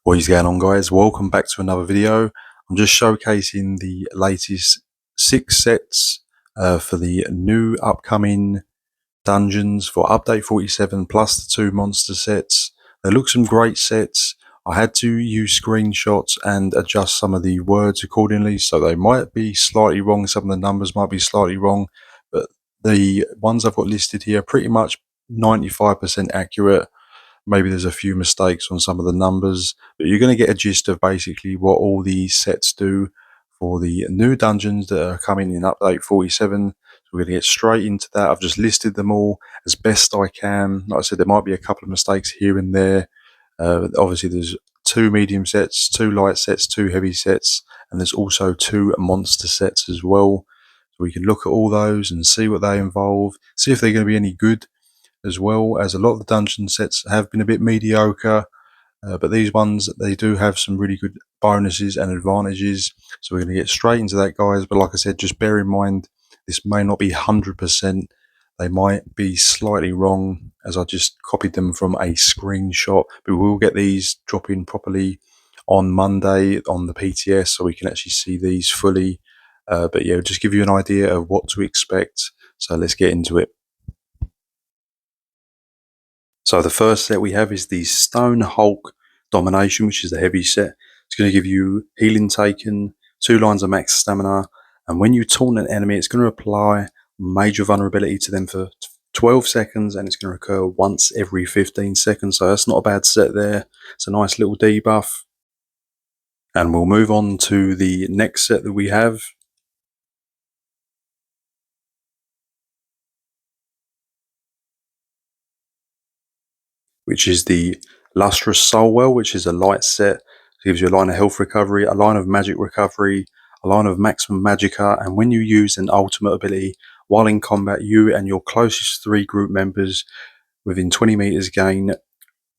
What is going on, guys? Welcome back to another video. I'm just showcasing the latest 6 sets for the new upcoming dungeons for update 47 plus the 2 monster sets. They look some great sets. I had to use screenshots and adjust some of the words accordingly, so they might be slightly wrong. Some of the numbers might be slightly wrong, but the ones I've got listed here are pretty much 95% accurate. Maybe there's a few mistakes on some of the numbers, but you're going to get a gist of basically what all these sets do for the new dungeons that are coming in update 47. So we're going to get straight into that. I've just listed them all as best I can. Like I said, there might be a couple of mistakes here and there. Obviously there's 2 medium sets, 2 light sets, 2 heavy sets, and there's also 2 monster sets as well. So we can look at all those and see what they involve, see if they're going to be any good, as well as a lot of the dungeon sets have been a bit mediocre, but these ones, they do have some really good bonuses and advantages. So we're going to get straight into that, guys. But like I said, just bear in mind, this may not be 100%. They might be slightly wrong, as I just copied them from a screenshot. But we will get these dropping properly on Monday on the PTS, so we can actually see these fully. But yeah, just give you an idea of what to expect. So let's get into it. So the first set we have is the Stone Hulk Domination, which is the heavy set. It's going to give you healing taken, 2 lines of max stamina, and when you taunt an enemy, it's going to apply major vulnerability to them for 12 seconds, and it's going to occur once every 15 seconds. So that's not a bad set there. It's a nice little debuff. And we'll move on to the next set that we have. Which is the Lustrous soulwell, which is a light set. It gives you a line of health recovery, a line of magic recovery, a line of maximum magicka, and when you use an ultimate ability while in combat, you and your closest 3 group members within 20 meters gain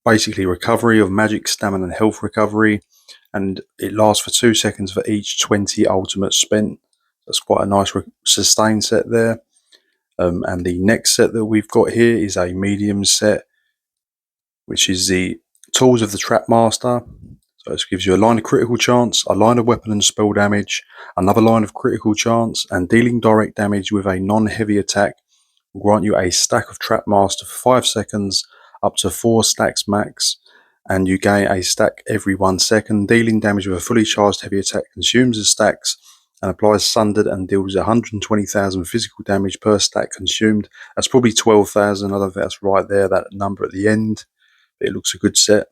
basically recovery of magic, stamina, and health recovery, and it lasts for 2 seconds for each 20 ultimate spent. That's quite a nice sustain set there. And the next set that we've got here is a medium set, which is the Tools of the Trap Master. So this gives you a line of critical chance, a line of weapon and spell damage, another line of critical chance, and dealing direct damage with a non-heavy attack will grant you a stack of Trap Master for 5 seconds, up to 4 stacks max, and you gain a stack every 1 second. Dealing damage with a fully charged heavy attack consumes the stacks and applies Sundered and deals 120,000 physical damage per stack consumed. That's probably 12,000. I don't think that's right there, that number at the end. It looks a good set.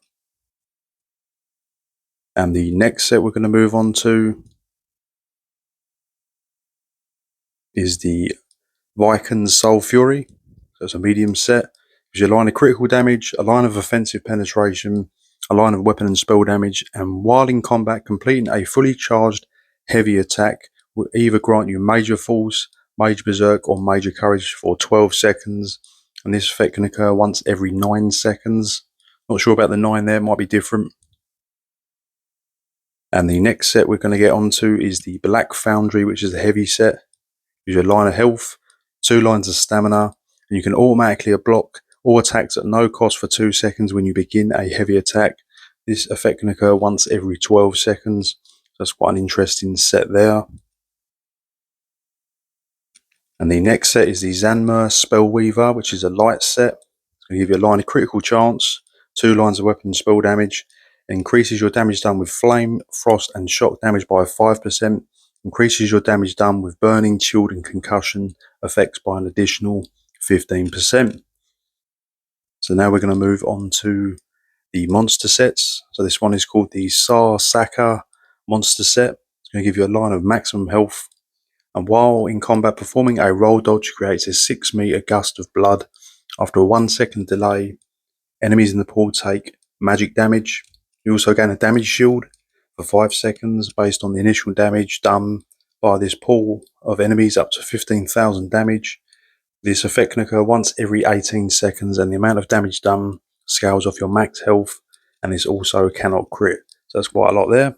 And the next set we're going to move on to is the Vykands soulfury. So it's a medium set. Gives you a line of critical damage, a line of offensive penetration, a line of weapon and spell damage, and while in combat, completing a fully charged heavy attack will either grant you major force, major berserk, or major courage for 12 seconds. And this effect can occur once every 9 seconds. Not sure about the 9 there, might be different. And the next set we're going to get onto is the Black Foundry, which is a heavy set. Gives you a line of health, 2 lines of stamina, and you can automatically block all attacks at no cost for 2 seconds when you begin a heavy attack. This effect can occur once every 12 seconds. That's quite an interesting set there. And the next set is the Xanmeer Spellweaver, which is a light set. It's going to give you a line of critical chance, 2 lines of weapon and spell damage. It increases your damage done with flame, frost, and shock damage by 5%. Increases your damage done with burning, chilled, and concussion effects by an additional 15%. So now we're going to move on to the monster sets. So this one is called the Sar-sakka monster set. It's going to give you a line of maximum health, and while in combat, performing a roll dodge creates a 6 meter gust of blood. After a 1 second delay, enemies in the pool take magic damage. You also gain a damage shield for 5 seconds based on the initial damage done by this pool of enemies, up to 15,000 damage. This effect can occur once every 18 seconds, and the amount of damage done scales off your max health, and this also cannot crit. So that's quite a lot there.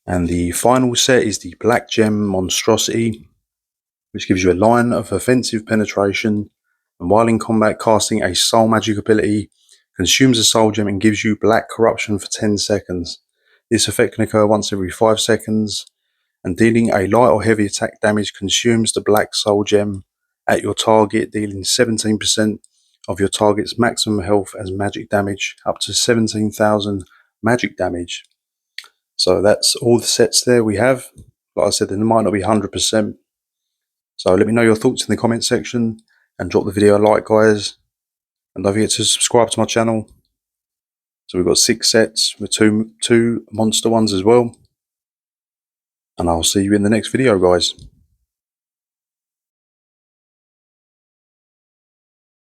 And the final set is the Black Gem Monstrosity, which gives you a line of offensive penetration, and while in combat, casting a soul magic ability Consumes a soul gem and gives you black corruption for 10 seconds. This effect can occur once every 5 seconds, and dealing a light or heavy attack damage consumes the black soul gem at your target, dealing 17% of your target's maximum health as magic damage, up to 17,000 magic damage. So that's all the sets there we have. Like I said, there might not be 100%. So let me know your thoughts in the comment section and drop the video a like, guys. And don't forget to subscribe to my channel. So we've got 6 sets with two monster ones as well. And I'll see you in the next video, guys.